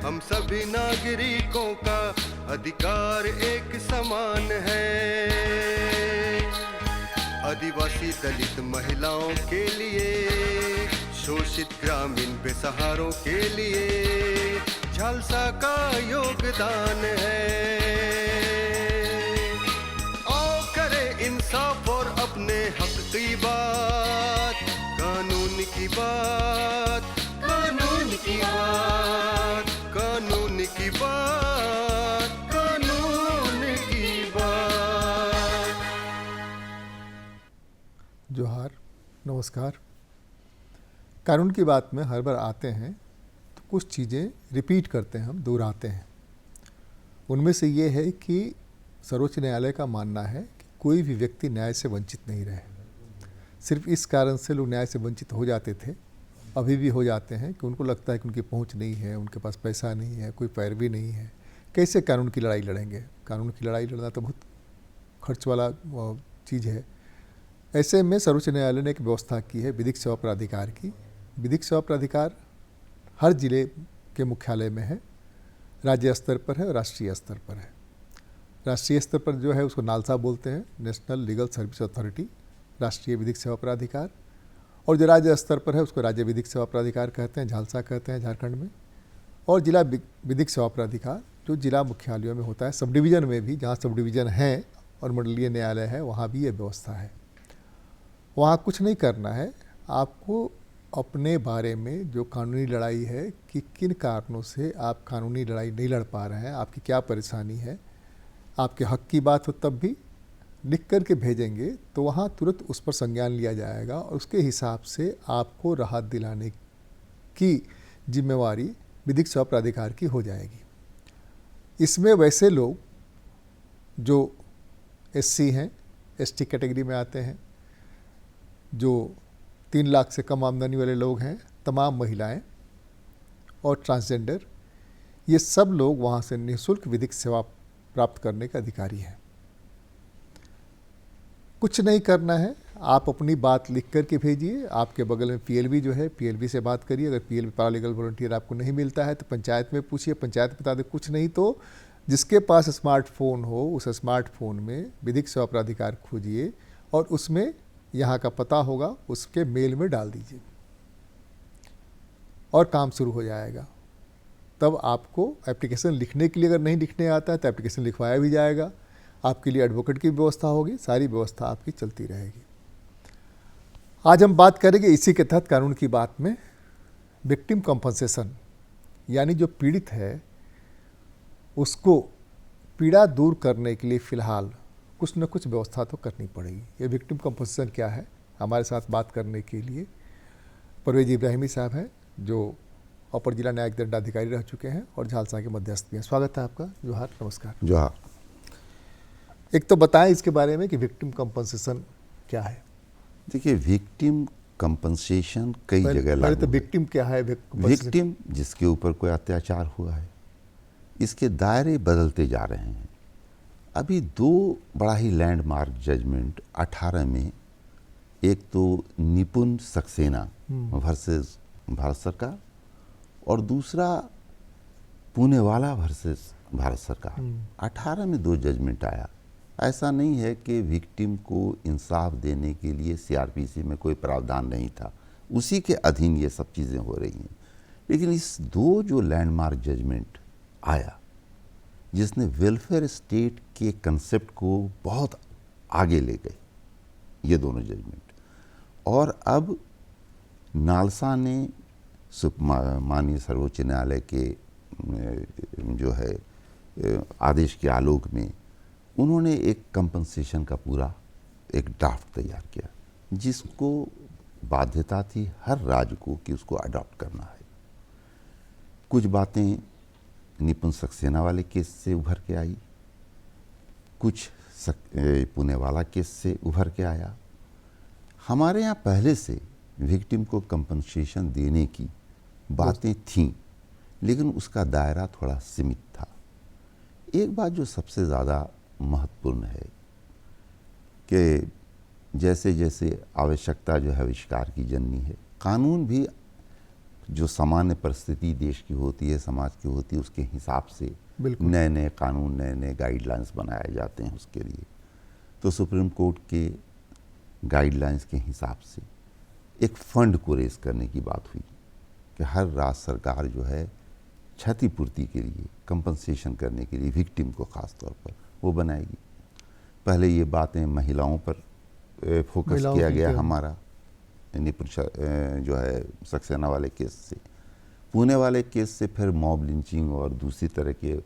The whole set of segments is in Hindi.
हम सभी नागरिकों का अधिकार एक समान है। आदिवासी दलित महिलाओं के लिए, शोषित ग्रामीण बेसहारों के लिए झालसा का योगदान है। आओ करें इंसाफ और अपने हक की बात, कानून की बात, कानून की बात, कानून की बात, कानून की बात। जोहार, नमस्कार। कानून की बात में हर बार आते हैं तो कुछ चीज़ें रिपीट करते हैं, हम दोहराते हैं। उनमें से ये है कि सर्वोच्च न्यायालय का मानना है कि कोई भी व्यक्ति न्याय से वंचित नहीं रहे। सिर्फ इस कारण से लोग न्याय से वंचित हो जाते थे, अभी भी हो जाते हैं कि उनको लगता है कि उनकी पहुंच नहीं है, उनके पास पैसा नहीं है, कोई पैरवी नहीं है, कैसे कानून की लड़ाई लड़ेंगे। कानून की लड़ाई लड़ना तो बहुत खर्च वाला चीज़ है। ऐसे में सर्वोच्च न्यायालय ने एक व्यवस्था की है विधिक सेवा प्राधिकार की। विधिक सेवा प्राधिकार हर जिले के मुख्यालय में है, राज्य स्तर पर है और राष्ट्रीय स्तर पर है। राष्ट्रीय स्तर पर जो है उसको नालसा बोलते हैं, नेशनल लीगल सर्विस अथॉरिटी, राष्ट्रीय विधिक सेवा प्राधिकार। और जो राज्य स्तर पर है उसको राज्य विधिक सेवा प्राधिकार कहते हैं, झालसा कहते हैं झारखंड में। और जिला विधिक सेवा प्राधिकार जो जिला मुख्यालयों में होता है। सब डिवीज़न में भी, जहाँ सब डिवीज़न है और मंडलीय न्यायालय है, वहाँ भी ये व्यवस्था है। वहाँ कुछ नहीं करना है, आपको अपने बारे में जो कानूनी लड़ाई है कि किन कारणों से आप कानूनी लड़ाई नहीं लड़ पा रहे हैं, आपकी क्या परेशानी है, आपके हक की बात हो तब भी लिख कर के भेजेंगे तो वहाँ तुरंत उस पर संज्ञान लिया जाएगा और उसके हिसाब से आपको राहत दिलाने की जिम्मेवारी विधिक सेवा प्राधिकार की हो जाएगी। इसमें वैसे लोग जो एससी हैं, एसटी कैटेगरी में आते हैं, जो 3 लाख से कम आमदनी वाले लोग हैं, तमाम महिलाएं और ट्रांसजेंडर, ये सब लोग वहाँ से निःशुल्क विधिक सेवा प्राप्त करने के अधिकारी हैं। कुछ नहीं करना है, आप अपनी बात लिख कर के भेजिए। आपके बगल में पीएलबी जो है, पीएलबी से बात करिए। अगर पीएलबी पैरालीगल वॉलंटियर आपको नहीं मिलता है तो पंचायत में पूछिए, पंचायत बता दे। कुछ नहीं तो जिसके पास स्मार्टफोन हो उस स्मार्टफोन में विधिक सेवा प्राधिकार खोजिए और उसमें यहाँ का पता होगा, उसके मेल में डाल दीजिए और काम शुरू हो जाएगा। तब आपको एप्लीकेशन लिखने के लिए अगर नहीं लिखने आता है तो एप्लीकेशन लिखवाया भी जाएगा। आपके लिए एडवोकेट की व्यवस्था होगी, सारी व्यवस्था आपकी चलती रहेगी। आज हम बात करेंगे इसी के तहत कानून की बात में विक्टिम कंपनसेशन, यानी जो पीड़ित है उसको पीड़ा दूर करने के लिए फ़िलहाल कुछ न कुछ व्यवस्था तो करनी पड़ेगी। ये विक्टिम कंपनसेशन क्या है, हमारे साथ बात करने के लिए परवेज इब्राहिमी साहब हैं जो अपर जिला न्यायिक दंडाधिकारी रह चुके हैं और झालसा के मध्यस्थ भी हैं। स्वागत है आपका। जोहार, नमस्कार। जोहार। एक तो बताएं इसके बारे में कि विक्टिम कंपनसेशन क्या है। देखिए, विक्टिम कंपनसेशन कई जगह लागू तो विक्टिम क्या है? विक्टिम जिसके ऊपर कोई अत्याचार हुआ है, इसके दायरे बदलते जा रहे हैं। अभी 2 बड़ा ही लैंडमार्क जजमेंट 18 में, एक तो निपुण सक्सेना वर्सेस भारत सरकार और दूसरा पुणेवाला वर्सेस भारत सरकार, 18 में 2 जजमेंट आया। ऐसा नहीं है कि विक्टिम को इंसाफ देने के लिए सीआरपीसी में कोई प्रावधान नहीं था, उसी के अधीन ये सब चीज़ें हो रही हैं। लेकिन इस 2 जो लैंडमार्क जजमेंट आया जिसने वेलफेयर स्टेट के कंसेप्ट को बहुत आगे ले गए, ये दोनों जजमेंट। और अब नालसा ने माननीय सर्वोच्च न्यायालय के जो है आदेश के आलोक में उन्होंने एक कंपनसेशन का पूरा एक ड्राफ्ट तैयार किया, जिसको बाध्यता थी हर राज्य को कि उसको अडॉप्ट करना है। कुछ बातें निपुण सक्सेना वाले केस से उभर के आई, कुछ पुणेवाला केस से उभर के आया। हमारे यहाँ पहले से विक्टिम को कंपनसेशन देने की बातें थीं, लेकिन उसका दायरा थोड़ा सीमित था। एक बात जो सबसे ज़्यादा महत्वपूर्ण है कि जैसे जैसे आवश्यकता जो है आविष्कार की जननी है, कानून भी जो सामान्य परिस्थिति देश की होती है, समाज की होती है, उसके हिसाब से बिल्कुल। नए नए कानून, नए नए गाइडलाइंस बनाए जाते हैं उसके लिए। तो सुप्रीम कोर्ट के गाइडलाइंस के हिसाब से एक फंड को रेज करने की बात हुई कि हर राज्य सरकार जो है क्षतिपूर्ति के लिए, कंपनसेशन करने के लिए विक्टिम को ख़ास तौर पर वो बनाएगी। पहले ये बातें महिलाओं पर फोकस किया गया हमारा, यानी जो है सक्सेना वाले केस से, पुणे वाले केस से फिर मॉब लिंचिंग और दूसरी तरह के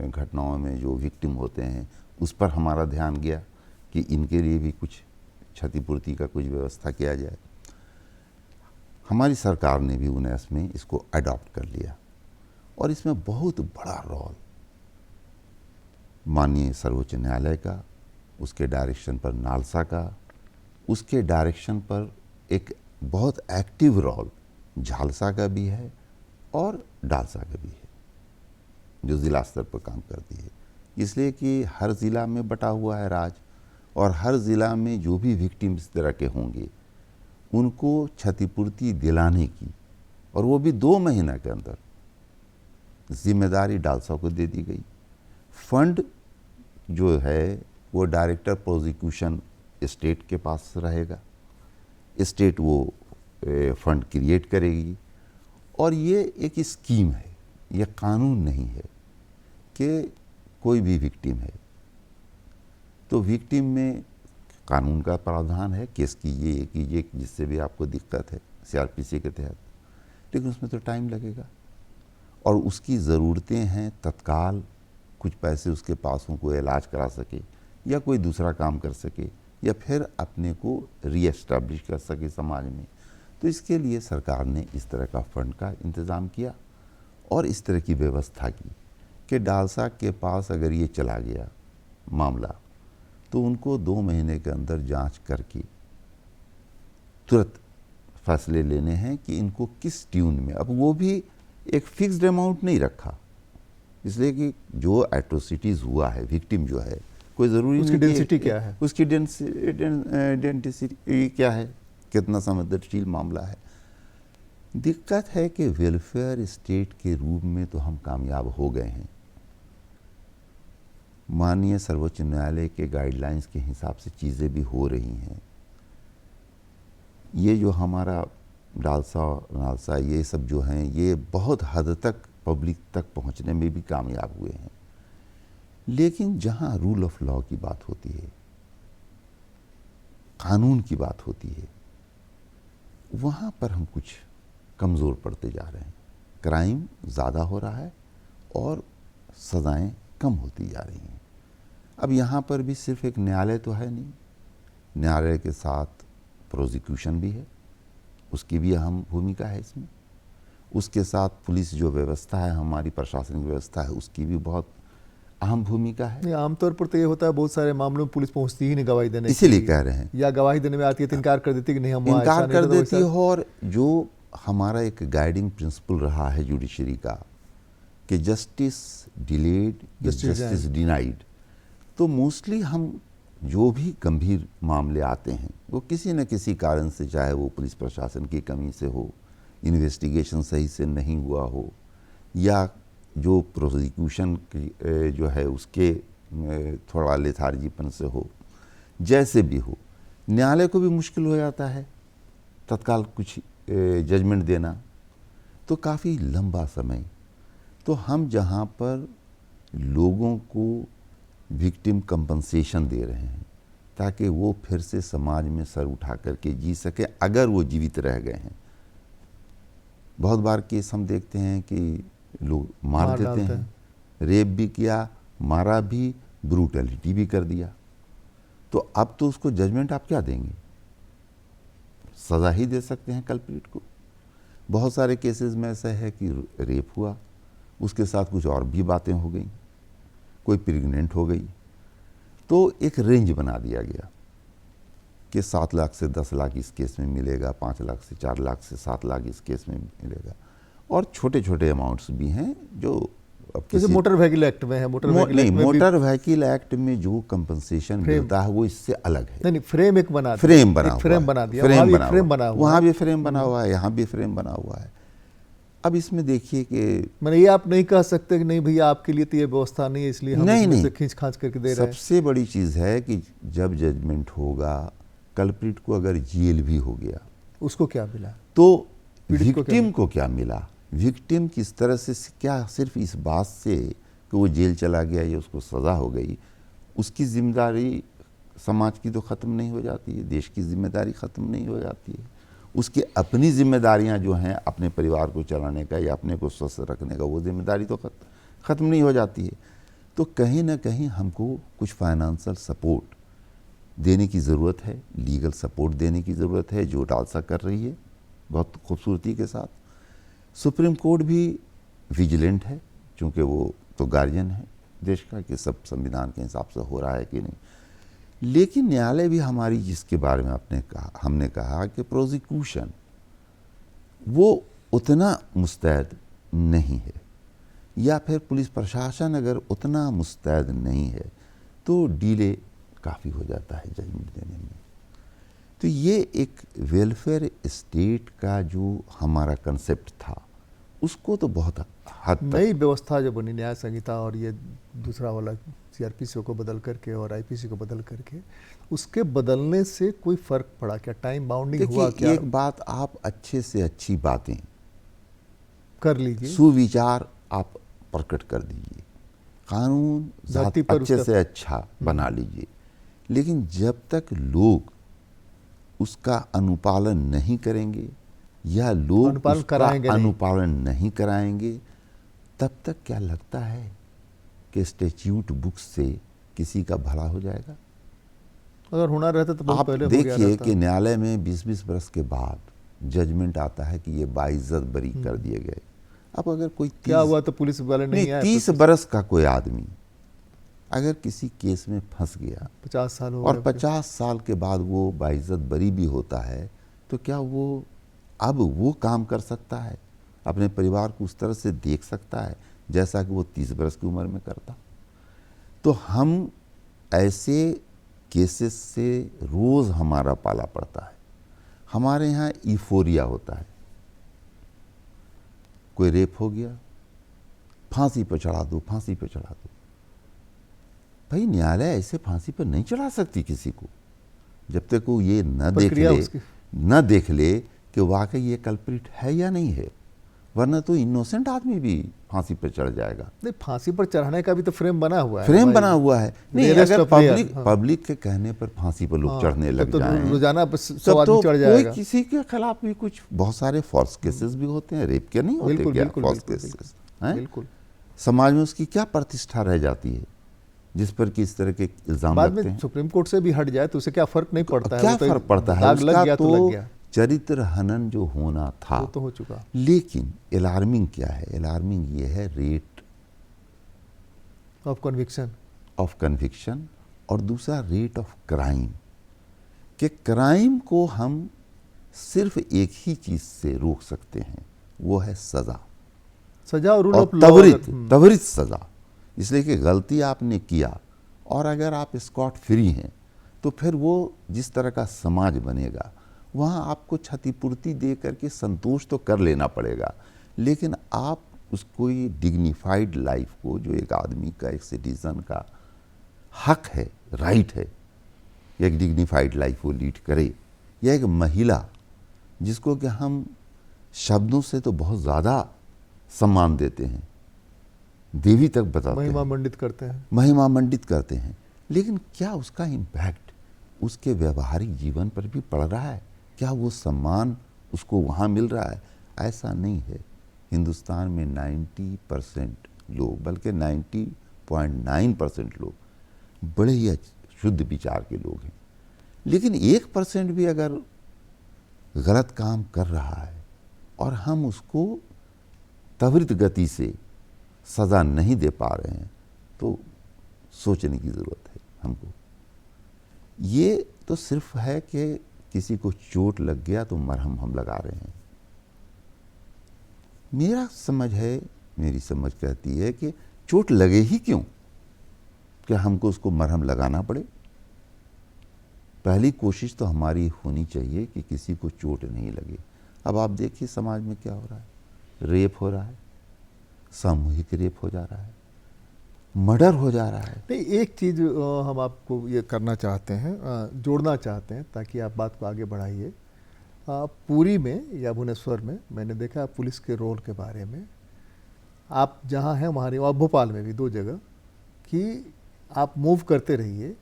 घटनाओं में जो विक्टिम होते हैं उस पर हमारा ध्यान गया कि इनके लिए भी कुछ क्षतिपूर्ति का कुछ व्यवस्था किया जाए। हमारी सरकार ने भी 19 में इसको अडॉप्ट कर लिया और इसमें बहुत बड़ा रोल माननीय सर्वोच्च न्यायालय का, उसके डायरेक्शन पर नालसा का, उसके डायरेक्शन पर एक बहुत एक्टिव रोल झालसा का भी है और डालसा का भी है, जो ज़िला स्तर पर काम करती है। इसलिए कि हर ज़िला में बटा हुआ है राज, और हर ज़िला में जो भी विक्टिम इस तरह के होंगे उनको क्षतिपूर्ति दिलाने की, और वो भी 2 महीना के अंदर, जिम्मेदारी डालसा को दे दी गई। फंड जो है वो डायरेक्टर प्रोसिक्यूशन स्टेट के पास रहेगा, स्टेट वो फंड क्रिएट करेगी। और ये एक स्कीम है, ये कानून नहीं है कि कोई भी विक्टिम है तो विक्टिम में कानून का प्रावधान है, केस कीजिए, ये कीजिए जिससे भी आपको दिक्कत है CRPC के तहत, लेकिन उसमें तो टाइम लगेगा और उसकी ज़रूरतें हैं तत्काल कुछ पैसे उसके पास हों, कोई इलाज करा सके या कोई दूसरा काम कर सके या फिर अपने को रीएस्टैब्लिश कर सके समाज में। तो इसके लिए सरकार ने इस तरह का फंड का इंतज़ाम किया और इस तरह की व्यवस्था की कि डालसा के पास अगर ये चला गया मामला तो उनको 2 महीने के अंदर जांच करके तुरंत फैसले लेने हैं कि इनको किस ट्यून में। अब वो भी एक फिक्स्ड अमाउंट नहीं रखा, इसलिए कि जो एट्रोसिटीज़ हुआ है, विक्टिम जो है, कोई ज़रूरी उसकी डेंसिटी क्या है, उसकी डेंसिटी क्या है, कितना संवेदनशील मामला है। दिक्कत है कि वेलफेयर स्टेट के रूप में तो हम कामयाब हो गए हैं, माननीय सर्वोच्च न्यायालय के गाइडलाइंस के हिसाब से चीज़ें भी हो रही हैं। ये जो हमारा डालसा नालसा ये सब जो हैं, ये बहुत हद तक पब्लिक तक पहुंचने में भी कामयाब हुए हैं। लेकिन जहां रूल ऑफ लॉ की बात होती है, कानून की बात होती है, वहां पर हम कुछ कमज़ोर पड़ते जा रहे हैं। क्राइम ज़्यादा हो रहा है और सज़ाएं कम होती जा रही हैं। अब यहाँ पर भी सिर्फ एक न्यायालय तो है नहीं, न्यायालय के साथ प्रोसिक्यूशन भी है, उसकी भी अहम भूमिका है इसमें। उसके साथ पुलिस जो व्यवस्था है, हमारी प्रशासनिक व्यवस्था है, उसकी भी बहुत अहम भूमिका है। आमतौर पर तो ये होता है बहुत सारे मामलों में पुलिस पहुंचती ही नहीं गवाही देने, इसीलिए कह रहे हैं, या गवाही देने में आती है तो इनकार कर देती है कि नहीं हम इनकार कर देती है। और जो हमारा एक गाइडिंग प्रिंसिपल रहा है जुडिशरी का कि जस्टिस डिलेड जस्टिस डिनाइड, तो मोस्टली हम जो भी गंभीर मामले आते हैं वो किसी न किसी कारण से, चाहे वो पुलिस प्रशासन की कमी से हो, इन्वेस्टिगेशन सही से नहीं हुआ हो, या जो प्रोसिक्यूशन जो है उसके थोड़ा लेथार्जीपन से हो, जैसे भी हो, न्यायालय को भी मुश्किल हो जाता है तत्काल कुछ जजमेंट देना, तो काफ़ी लंबा समय। तो हम जहाँ पर लोगों को विक्टिम कंपनसेशन दे रहे हैं ताकि वो फिर से समाज में सर उठा करके जी सके अगर वो जीवित रह गए हैं। बहुत बार केस हम देखते हैं कि लोग मार देते हैं, रेप भी किया, मारा भी, ब्रूटलिटी भी कर दिया, तो अब तो उसको जजमेंट आप क्या देंगे, सज़ा ही दे सकते हैं कल्प्रिट को। बहुत सारे केसेस में ऐसा है कि रेप हुआ, उसके साथ कुछ और भी बातें हो गई, कोई प्रेग्नेंट हो गई, तो एक रेंज बना दिया गया कि 7 लाख से 10 लाख इस केस में मिलेगा, 5 लाख से 4 लाख से 7 लाख इस केस में मिलेगा। और छोटे छोटे अमाउंट्स भी हैं जो अब जैसे मोटर व्हीकल एक्ट में है, मोटर व्हीकल एक्ट में जो कंपनसेशन मिलता है वो इससे अलग है। नहीं, फ्रेम एक बना फ्रेम बना फ्रेम बना दिया, फ्रेम वहाँ भी फ्रेम बना हुआ है, यहाँ भी फ्रेम बना हुआ है। अब इसमें देखिए कि मैंने ये आप नहीं कह सकते कि नहीं भैया आपके लिए तो ये व्यवस्था नहीं है इसलिए हम नहीं, इसमें नहीं। से खींच खांच करके दे रहे हैं। सबसे बड़ी चीज़ है कि जब जजमेंट होगा, कल्प्रिट को अगर जेल भी हो गया उसको क्या मिला? तो पीड़ित को क्या विक्टिम को क्या मिला? विक्टिम किस तरह से, क्या सिर्फ इस बात से कि वो जेल चला गया या उसको सज़ा हो गई, उसकी जिम्मेदारी समाज की तो ख़त्म नहीं हो जाती है, देश की जिम्मेदारी ख़त्म नहीं हो जाती है, उसकी अपनी जिम्मेदारियां जो हैं अपने परिवार को चलाने का या अपने को स्वस्थ रखने का, वो जिम्मेदारी तो ख़त्म नहीं हो जाती है। तो कहीं ना कहीं हमको कुछ फाइनेंशियल सपोर्ट देने की ज़रूरत है, लीगल सपोर्ट देने की ज़रूरत है, जो डालसा कर रही है बहुत खूबसूरती के साथ। सुप्रीम कोर्ट भी विजिलेंट है, चूँकि वो तो गार्जियन है देश का कि सब संविधान के हिसाब से हो रहा है कि नहीं। लेकिन न्यायालय भी हमारी, जिसके बारे में हमने कहा कि प्रोसिक्यूशन वो उतना मुस्तैद नहीं है, या फिर पुलिस प्रशासन अगर उतना मुस्तैद नहीं है तो डिले काफ़ी हो जाता है जजमेंट देने में। तो ये एक वेलफेयर स्टेट का जो हमारा कंसेप्ट था उसको तो बहुत हद तक, नई व्यवस्था जो बनी न्याय संहिता और ये दूसरा वाला सीआरपीसी को बदल करके और आईपीसी को बदल करके, उसके बदलने से कोई फर्क पड़ा क्या? टाइम बाउंडिंग हुआ क्या? एक बात, आप अच्छे से अच्छी बातें कर लीजिए, सुविचार आप प्रकट कर दीजिए, कानून धरती पर अच्छे से अच्छा बना लीजिए, लेकिन जब तक लोग उसका अनुपालन नहीं करेंगे या लोग उसका अनुपालन नहीं कराएंगे, तब तक क्या लगता है कि स्टैट्यूट बुक से किसी का भला हो जाएगा? अगर होना रहता तो बहुत आप पहले हो गया देखिए रहता। कि न्यायालय में 20-20 बरस के बाद जजमेंट आता है कि ये बाइज्जत बरी कर दिए गए। अब अगर कोई क्या हुआ तो पुलिस वाले नहीं आए? 30 बरस का कोई आदमी अगर किसी केस में फंस गया 50 साल हो और गए, 50 साल के बाद वो बाइज्जत बरी भी होता है, तो क्या वो अब वो काम कर सकता है, अपने परिवार को उस तरह से देख सकता है जैसा कि वो 30 बरस की उम्र में करता? तो हम ऐसे केसेस से रोज़ हमारा पाला पड़ता है। हमारे यहाँ ईफोरिया होता है, कोई रेप हो गया, फांसी पर चढ़ा दो, फांसी पर चढ़ा दो। भाई न्यायालय ऐसे फांसी पर नहीं चढ़ा सकती किसी को जब तक वो ये न देख ले कि वाकई ये कल्प्रिट है या नहीं है, वरना तो इनोसेंट आदमी भी फांसी पर चढ़ जाएगा। नहीं, फांसी पर चढ़ाने का भी तो फ्रेम बना हुआ है, फ्रेम बना हुआ है। नहीं, अगर पब्लिक के कहने पर फांसी पर लोग चढ़ने लग जाएं, रोजाना 100 आदमी चढ़ जाएगा। कोई किसी के खिलाफ भी कुछ बहुत सारे फॉल्स केसेस भी होते हैं, रेप के नहीं होते क्या फॉल्स केसेस हैं? बिल्कुल। समाज में उसकी क्या प्रतिष्ठा रह जाती है जिस पर कि इस तरह के इल्जाम बाद लगते में हैं? सुप्रीम कोर्ट से भी हट जाए तो उसे क्या फर्क नहीं पड़ता है? क्या फर्क पड़ता है? उसका तो चरित्र हनन जो होना था वो तो हो चुका। लेकिन अलार्मिंग क्या है? अलार्मिंग ये है रेट ऑफ कन्विक्शन और दूसरा रेट ऑफ क्राइम। कि क्राइम को हम सिर्फ एक ही चीज से रोक सकते हैं, वो है सजा और रूल ऑफ लॉ, त्वरित सजा। इसलिए कि गलती आपने किया और अगर आप स्कॉट फ्री हैं तो फिर वो जिस तरह का समाज बनेगा वहाँ आपको क्षतिपूर्ति दे करके संतोष तो कर लेना पड़ेगा, लेकिन आप उसको ये डिग्निफाइड लाइफ को, जो एक आदमी का, एक सिटीजन का हक है, राइट है, एक डिग्निफाइड लाइफ वो लीड करे, या एक महिला जिसको कि हम शब्दों से तो बहुत ज़्यादा सम्मान देते हैं, देवी तक बताते हैं, महिमा मंडित करते हैं, लेकिन क्या उसका इम्पैक्ट उसके व्यवहारिक जीवन पर भी पड़ रहा है? क्या वो सम्मान उसको वहाँ मिल रहा है? ऐसा नहीं है। हिंदुस्तान में 90% लोग, बल्कि 90.9% लोग बड़े ही शुद्ध विचार के लोग हैं, लेकिन 1% भी अगर गलत काम कर रहा है और हम उसको त्वरित गति से सज़ा नहीं दे पा रहे हैं तो सोचने की ज़रूरत है हमको। ये तो सिर्फ है कि किसी को चोट लग गया तो मरहम हम लगा रहे हैं। मेरी समझ कहती है कि चोट लगे ही क्यों, क्या हमको उसको मरहम लगाना पड़े? पहली कोशिश तो हमारी होनी चाहिए कि किसी को चोट नहीं लगे। अब आप देखिए समाज में क्या हो रहा है, रेप हो रहा है, सामूहिक रेप हो जा रहा है, मर्डर हो जा रहा है। नहीं, एक चीज़ हम आपको ये करना चाहते हैं, जोड़ना चाहते हैं ताकि आप बात को आगे बढ़ाइए। पुरी में या भुवनेश्वर में मैंने देखा पुलिस के रोल के बारे में, आप जहाँ हैं वहाँ नहीं, और भोपाल में भी 2 जगह, कि आप मूव करते रहिए,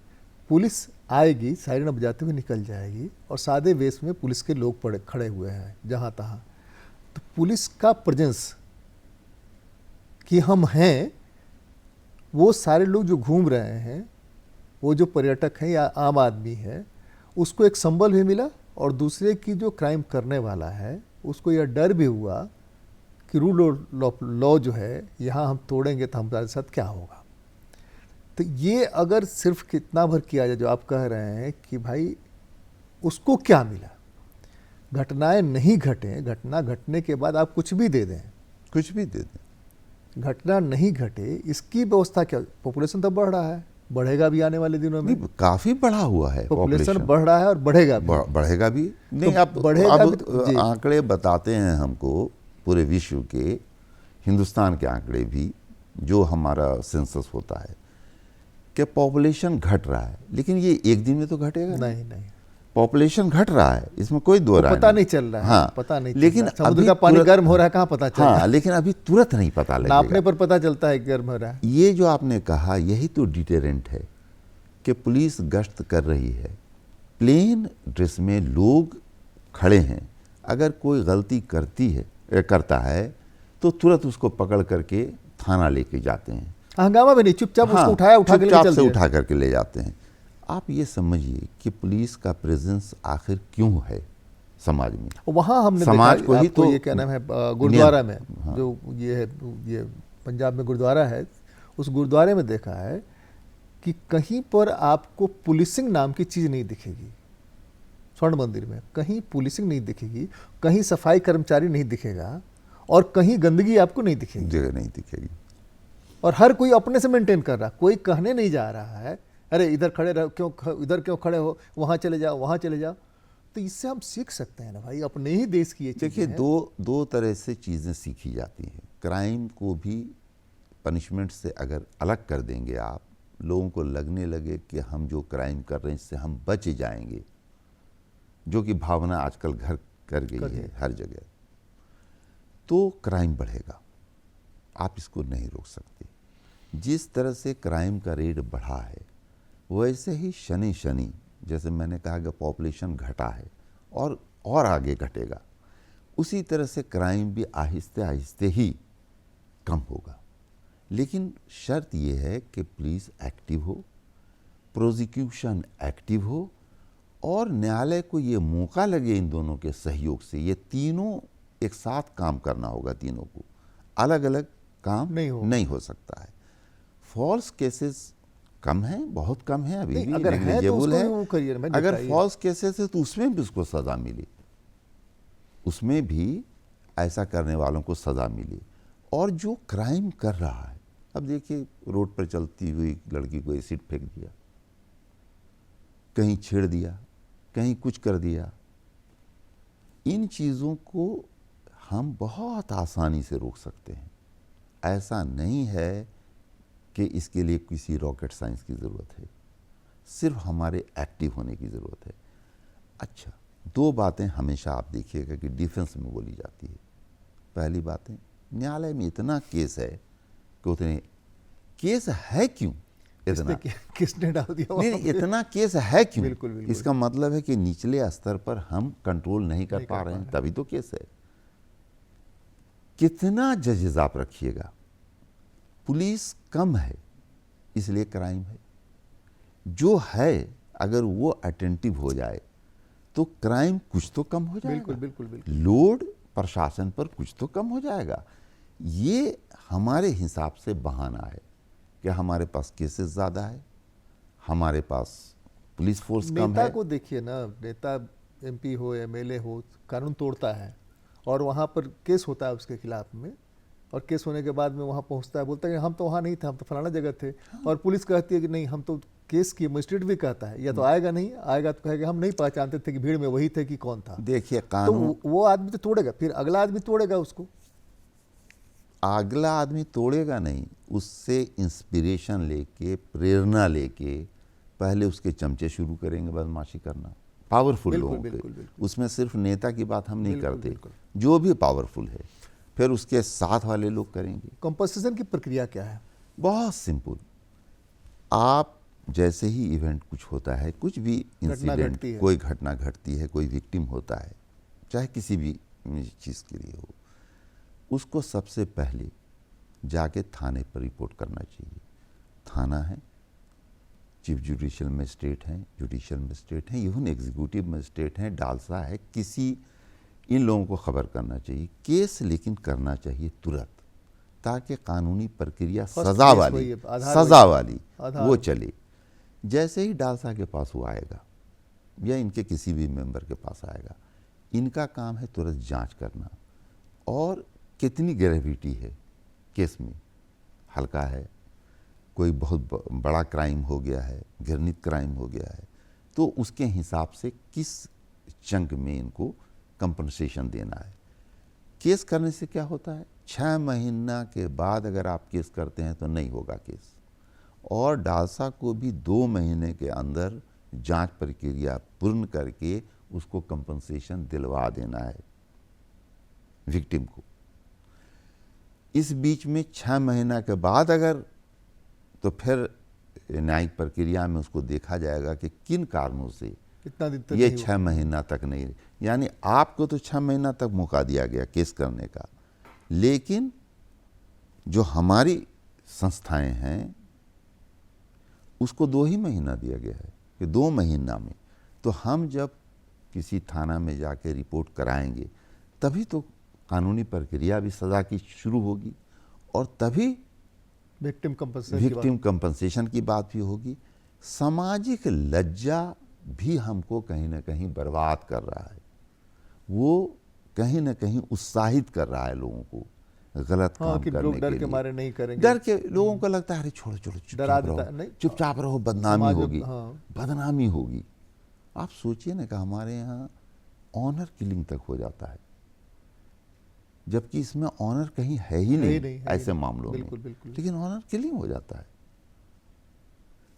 पुलिस आएगी, साइरन बजाते हुए निकल जाएगी और सादे वेश में पुलिस के लोग खड़े हुए हैं जहाँ तहाँ। तो पुलिस का प्रेजेंस कि हम हैं, वो सारे लोग जो घूम रहे हैं, वो जो पर्यटक हैं या आम आदमी है, उसको एक संबल भी मिला और दूसरे की जो क्राइम करने वाला है उसको यह डर भी हुआ कि रूल ऑफ लॉ जो है यहाँ हम तोड़ेंगे तो हमारे साथ क्या होगा। तो ये अगर सिर्फ कितना भर किया जाए जो आप कह रहे हैं कि भाई उसको क्या मिला, घटनाएं नहीं घटें, घटना घटने के बाद आप कुछ भी दे दें, कुछ भी दे दें, घटना नहीं घटे, इसकी व्यवस्था क्या। पॉपुलेशन तो बढ़ रहा है, बढ़ेगा भी आने वाले दिनों में, काफी बढ़ा हुआ है पॉपुलेशन बढ़ रहा है और बढ़ेगा भी। बढ़ेगा भी नहीं, तो अब बढ़ेगा अब भी तो, आंकड़े बताते हैं हमको, पूरे विश्व के, हिंदुस्तान के आंकड़े भी, जो हमारा सेंसस होता है, कि पॉपुलेशन घट रहा है। लेकिन ये एक दिन में तो घटेगा नहीं, नहीं, पॉपुलेशन घट रहा है, इसमें कोई दो राय पता नहीं चल रहा है। हाँ, पता नहीं, लेकिन समुद्र का पानी गर्म हो रहा है, कहाँ पता चल रहा है। हाँ, लेकिन अभी तुरंत नहीं पता लगेगा, नापने पर पता चलता है गर्म हो रहा है। ये जो आपने कहा, यही तो डिटेरेंट है कि पुलिस गश्त कर रही है, प्लेन ड्रेस में लोग खड़े हैं, अगर कोई गलती करता है तो तुरंत उसको पकड़ करके थाना लेके जाते हैं, हंगामा भी नहीं, चुपचाप हाँ, उसको उठा के चुपचाप चल से दिया। उठा करके ले जाते हैं। आप ये समझिए कि पुलिस का प्रेजेंस आखिर क्यों है समाज में। वहाँ हमने समाज देखा, को ही आपको तो ये क्या नाम है, गुरुद्वारा में, हाँ। जो ये पंजाब में गुरुद्वारा है, उस गुरुद्वारे में देखा है कि कहीं पर आपको पुलिसिंग नाम की चीज़ नहीं दिखेगी। स्वर्ण मंदिर में कहीं पुलिसिंग नहीं दिखेगी, कहीं सफाई कर्मचारी नहीं दिखेगा और कहीं गंदगी आपको नहीं दिखेगी, जगह नहीं दिखेगी। और हर कोई अपने से मेंटेन कर रहा, कोई कहने नहीं जा रहा है अरे इधर खड़े रहो, इधर क्यों खड़े हो, वहाँ चले जाओ, वहाँ चले जाओ। तो इससे हम सीख सकते हैं ना भाई, अपने ही देश की ये चीज़ें देखिए, हैं। दो तरह से चीज़ें सीखी जाती हैं। क्राइम को भी पनिशमेंट से अगर अलग कर देंगे आप, लोगों को लगने लगे कि हम जो क्राइम कर रहे हैं इससे हम बच जाएंगे, जो कि भावना आजकल घर कर गई है हर जगह, तो क्राइम बढ़ेगा। आप इसको नहीं रोक सकते। जिस तरह से क्राइम का रेट बढ़ा है, वैसे ही शनि जैसे मैंने कहा कि पॉपुलेशन घटा है और आगे घटेगा, उसी तरह से क्राइम भी आहिस्ते आहिस्ते ही कम होगा। लेकिन शर्त यह है कि पुलिस एक्टिव हो, प्रोसिक्यूशन एक्टिव हो और न्यायालय को ये मौका लगे इन दोनों के सहयोग से। ये तीनों एक साथ काम करना होगा, तीनों को अलग अलग काम नहीं हो सकता है। फॉल्स केसेस कम हैं, बहुत कम हैं, अभी भी अगर है तो नेग्लिजिबल है। वो करिए ना, अगर फॉल्स केसेस है तो उसमें भी उसको सज़ा मिली, उसमें भी ऐसा करने वालों को सज़ा मिली। और जो क्राइम कर रहा है, अब देखिए रोड पर चलती हुई लड़की को एसिड फेंक दिया, कहीं छेड़ दिया, कहीं कुछ कर दिया, इन चीज़ों को हम बहुत आसानी से रोक सकते हैं। ऐसा नहीं है कि इसके लिए किसी रॉकेट साइंस की ज़रूरत है, सिर्फ हमारे एक्टिव होने की ज़रूरत है। अच्छा, 2 बातें हमेशा आप देखिएगा कि डिफेंस में बोली जाती है। पहली बात है, न्यायालय में इतना केस है कि उतने केस है क्यों, इतना किसने डाल दिया नहीं, इतना केस है क्यों? बिल्कुल, बिल्कुल। इसका मतलब है कि निचले स्तर पर हम कंट्रोल नहीं कर पा रहे हैं, तभी तो केस है। कितना जजेस आप रखिएगा, पुलिस कम है इसलिए क्राइम है। जो है अगर वो अटेंटिव हो जाए तो क्राइम कुछ तो कम हो जाएगा। बिल्कुल बिल्कुल बिल्कुल। लोड प्रशासन पर कुछ तो कम हो जाएगा। ये हमारे हिसाब से बहाना है कि हमारे पास केसेस ज़्यादा है, हमारे पास पुलिस फोर्स कम है। नेता को देखिए ना, नेता MP हो MLA हो, कानून तोड़ता है और वहाँ पर केस होता है उसके खिलाफ में, और केस होने के बाद में वहाँ पहुँचता है, बोलता है कि हम तो वहाँ नहीं थे, हम तो फलाना जगह थे। और पुलिस कहती है कि नहीं, हम तो केस की, मजिस्ट्रेट भी कहता है या तो आएगा नहीं, आएगा तो कहेगा हम नहीं पहचानते थे कि भीड़ में वही थे कि कौन था। देखिए कानून, तो वो आदमी तो तोड़ेगा, फिर अगला आदमी तोड़ेगा उसको। अगला आदमी तोड़ेगा नहीं, उससे इंस्पिरेशन लेके, प्रेरणा लेके पहले उसके चमचे शुरू करेंगे बदमाशी करना। पावरफुल बिल्कुल, लोगों बिल्कुल, के, बिल्कुल। उसमें सिर्फ नेता की बात हम नहीं बिल्कुल, करते, बिल्कुल। जो भी पावरफुल है, फिर उसके साथ वाले लोग करेंगे। कंपनसेशन की प्रक्रिया क्या है? बहुत सिंपल। आप जैसे ही इवेंट कुछ होता है, कुछ भी इंसिडेंट, घटती है। कोई घटना घटती है, कोई विक्टिम होता है, चाहे किसी भी चीज़ के लिए हो, उसको सबसे पहले जाके थाने पर रिपोर्ट करना चाहिए। थाना है, चीफ जुडिशियल मजिस्ट्रेट हैं, जुडिशियल मजिस्ट्रेट हैं, इवन एग्जीक्यूटिव मजिस्ट्रेट हैं, डालसा है, किसी इन लोगों को खबर करना चाहिए। केस लेकिन करना चाहिए तुरंत, ताकि कानूनी प्रक्रिया सज़ा वाली वो चले। जैसे ही डालसा के पास वो आएगा या इनके किसी भी मेंबर के पास आएगा, इनका काम है तुरंत जांच करना और कितनी ग्रेविटी है केस में, हल्का है, कोई बहुत बड़ा क्राइम हो गया है, घृणित क्राइम हो गया है, तो उसके हिसाब से किस चंक में इनको कंपनसेशन देना है। केस करने से क्या होता है, 6 महीना के बाद अगर आप केस करते हैं तो नहीं होगा केस, और डालसा को भी 2 महीने के अंदर जांच प्रक्रिया पूर्ण करके उसको कंपनसेशन दिलवा देना है विक्टिम को। इस बीच में 6 महीना के बाद अगर, तो फिर न्यायिक प्रक्रिया में उसको देखा जाएगा कि किन कारणों से कितना दिन तक ये नहीं 6 महीना तक नहीं, यानी आपको तो 6 महीना तक मौका दिया गया केस करने का, लेकिन जो हमारी संस्थाएं हैं उसको 2 ही महीना दिया गया है कि 2 महीना में, तो हम जब किसी थाना में जाके रिपोर्ट कराएंगे तभी तो कानूनी प्रक्रिया भी सज़ा की शुरू होगी, और तभी विक्टिम कंपनसेशन की बात भी होगी। सामाजिक लज्जा भी हमको कहीं ना कहीं बर्बाद कर रहा है, वो कहीं ना कहीं उत्साहित कर रहा है लोगों को गलत काम कि करने लोग डर के के लिए। मारे नहीं करेंगे, डर के लोगों को लगता है अरे छोड़ो छोड़ो, चुपचाप रहो, बदनामी समाज में, होगी, हाँ। बदनामी होगी। आप सोचिए ना कि हमारे यहाँ ऑनर किलिंग तक हो जाता है, जबकि इसमें ऑनर कहीं है ही नहीं, ऐसे मामलों में, बिल्कुल। लेकिन ऑनर किलिंग हो जाता है।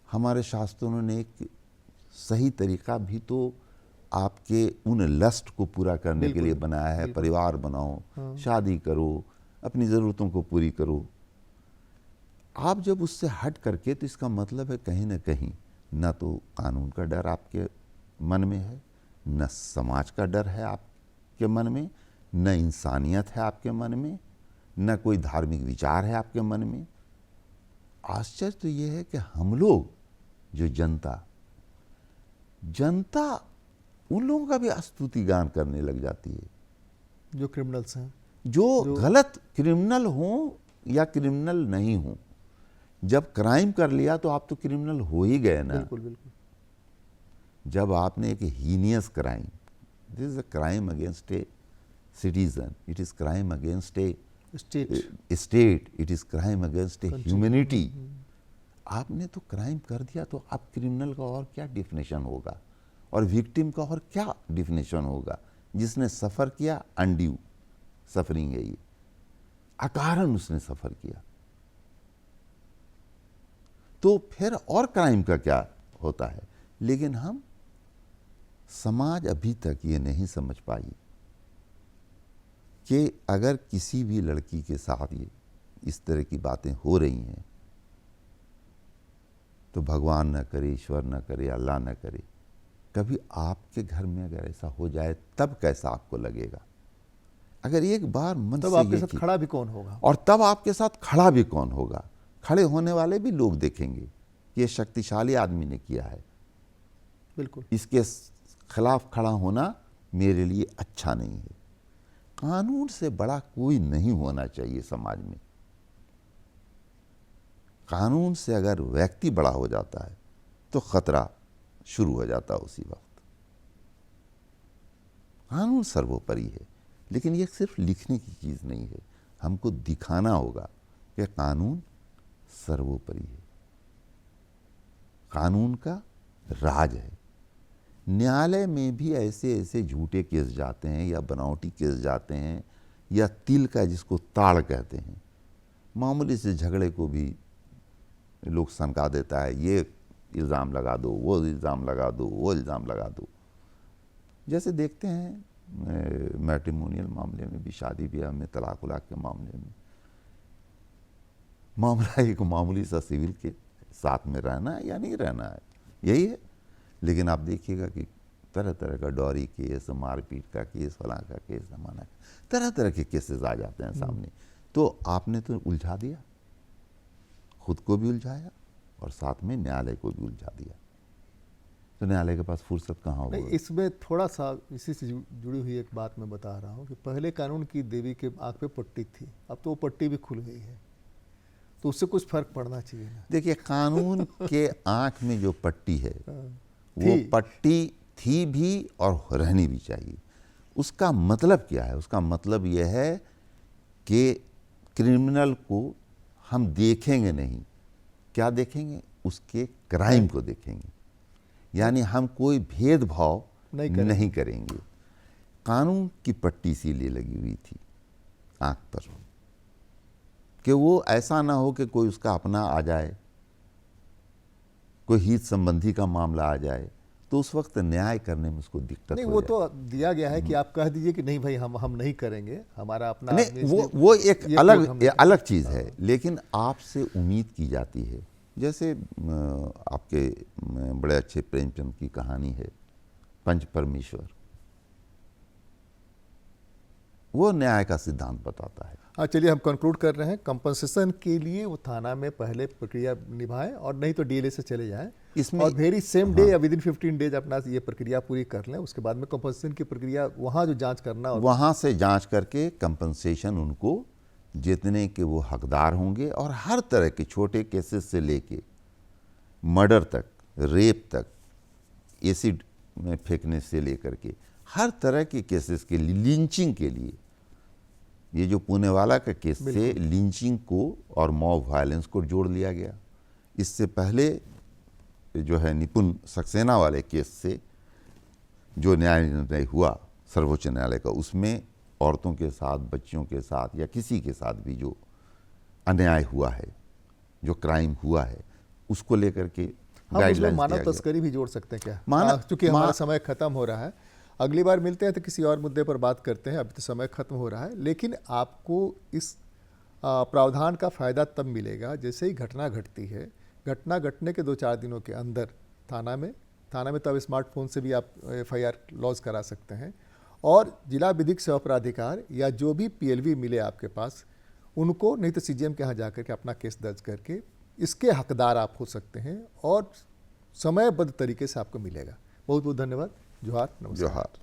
हमारे शास्त्रों ने एक सही तरीका भी तो आपके उन लस्ट को पूरा करने के लिए बनाया है। परिवार बनाओ, हाँ। शादी करो, अपनी ज़रूरतों को पूरी करो। आप जब उससे हट करके, तो इसका मतलब है कहीं ना कहीं न तो कानून का डर आपके मन में है, न समाज का डर है आपके मन में, न इंसानियत है आपके मन में, न कोई धार्मिक विचार है आपके मन में। आश्चर्य तो ये है कि हम लोग जो जनता उन लोगों का भी स्तुति गान करने लग जाती है जो क्रिमिनल्स हैं, जो गलत क्रिमिनल हों या क्रिमिनल नहीं हों। जब क्राइम कर लिया तो आप तो क्रिमिनल हो ही गए ना। बिल्कुल। जब आपने एक heinous crime, this is a crime against a citizen, it is crime against A state, it is crime against A humanity. आपने तो क्राइम कर दिया, तो अब क्रिमिनल का और क्या डिफिनेशन होगा, और विक्टिम का और क्या डिफिनेशन होगा। जिसने सफ़र किया, अनड्यू सफरिंग है ये, अकारण उसने सफ़र किया, तो फिर और क्राइम का क्या होता है। लेकिन हम समाज अभी तक ये नहीं समझ पाई कि अगर किसी भी लड़की के साथ ये इस तरह की बातें हो रही हैं, तो भगवान न करे, ईश्वर न करे, अल्लाह न करे, कभी आपके घर में अगर ऐसा हो जाए तब कैसा आपको लगेगा। अगर एक बार मन तब से आपके साथ खड़ा भी कौन होगा, और तब आपके साथ खड़ा भी कौन होगा। खड़े होने वाले भी लोग देखेंगे कि ये शक्तिशाली आदमी ने किया है, बिल्कुल, इसके खिलाफ खड़ा होना मेरे लिए अच्छा नहीं है। कानून से बड़ा कोई नहीं होना चाहिए समाज में। कानून से अगर व्यक्ति बड़ा हो जाता है तो खतरा शुरू हो जाता है उसी वक्त। कानून सर्वोपरि है, लेकिन ये सिर्फ लिखने की चीज़ नहीं है, हमको दिखाना होगा कि कानून सर्वोपरि है, कानून का राज है। न्यायालय में भी ऐसे ऐसे झूठे केस जाते हैं या बनावटी केस जाते हैं, या तिल का जिसको ताड़ कहते हैं, मामूली से झगड़े को भी लोग सनका देता है, ये इल्ज़ाम लगा दो, वो इल्ज़ाम लगा दो, वो इल्ज़ाम लगा दो। जैसे देखते हैं मैट्रिमोनियल मामले में भी, शादी ब्याह में, तलाक उलाक के मामले में, मामला एक मामूली सा सिविल के साथ में रहना है या नहीं रहना है, यही है। लेकिन आप देखिएगा कि तरह तरह का डॉरी केस, मारपीट का केस, फलां का केस, जमाना, तरह तरह के केसेस आ जाते हैं सामने। तो आपने तो उलझा दिया, खुद को भी उलझाया और साथ में न्यायालय को भी उलझा दिया। तो न्यायालय के पास फुर्सत कहाँ होगी? इसमें थोड़ा सा इसी से जुड़ी हुई एक बात मैं बता रहा हूँ कि पहले कानून की देवी के आँख पे पट्टी थी, अब तो वो पट्टी भी खुल गई है, तो उससे कुछ फर्क पड़ना चाहिए ना। देखिए, कानून के आँख में जो पट्टी है वो थी। पट्टी थी भी और रहनी भी चाहिए। उसका मतलब क्या है? उसका मतलब यह है कि क्रिमिनल को हम देखेंगे नहीं, क्या देखेंगे? उसके क्राइम को देखेंगे। यानी हम कोई भेदभाव नहीं करेंगे। कानून की पट्टी इसीलिए लगी हुई थी आँख पर कि वो ऐसा ना हो कि कोई उसका अपना आ जाए, कोई हित संबंधी का मामला आ जाए, तो उस वक्त न्याय करने में उसको दिक्कत नहीं, हो वो जाए। तो दिया गया है कि आप कह दीजिए कि नहीं भाई हम नहीं करेंगे, हमारा अपना नहीं, वो एक अलग चीज़ है। लेकिन आपसे उम्मीद की जाती है, जैसे आपके बड़े अच्छे प्रेमचंद की कहानी है पंच परमेश्वर, वो न्याय का सिद्धांत बताता है। हाँ, चलिए हम कंक्लूड कर रहे हैं। कंपनसेशन के लिए वो थाना में पहले प्रक्रिया निभाएं और नहीं तो डीएलए से चले जाएं इसमें और वेरी सेम डे या विद इन 15 डेज अपना ये प्रक्रिया पूरी कर लें। उसके बाद में कंपनसेशन की प्रक्रिया वहाँ जो जांच करना, और वहाँ से जांच करके कंपनसेशन उनको जितने के वो हकदार होंगे, और हर तरह के छोटे केसेस से लेके मर्डर तक, रेप तक, एसिड में फेंकने से लेकर के हर तरह के केसेस के लिए, लिंचिंग के लिए, ये जो पुणे वाला का केस से लिंचिंग को और मॉब वायलेंस को जोड़ लिया गया। इससे पहले जो है निपुण सक्सेना वाले केस से जो न्याय निर्णय हुआ सर्वोच्च न्यायालय का, उसमें औरतों के साथ, बच्चियों के साथ या किसी के साथ भी जो अन्याय हुआ है, जो क्राइम हुआ है, उसको लेकर के गाइडलाइंस मानव तस्करी भी जोड़ सकते हैं क्या? क्योंकि हमारा समय खत्म हो रहा है, अगली बार मिलते हैं तो किसी और मुद्दे पर बात करते हैं। अभी तो समय खत्म हो रहा है, लेकिन आपको इस प्रावधान का फ़ायदा तब मिलेगा जैसे ही घटना घटती है। घटना घटने के 2-4 दिनों के अंदर थाना में तो अब स्मार्टफोन से भी आप FIR लॉज करा सकते हैं, और जिला विधिक सेवा प्राधिकार या जो भी PLV मिले आपके पास, उनको नहीं तो CGM के यहाँ जा कर के अपना केस दर्ज करके इसके हकदार आप हो सकते हैं और समयबद्ध तरीके से आपको मिलेगा। बहुत बहुत धन्यवाद। जोहार, नमस्कार। जोहार।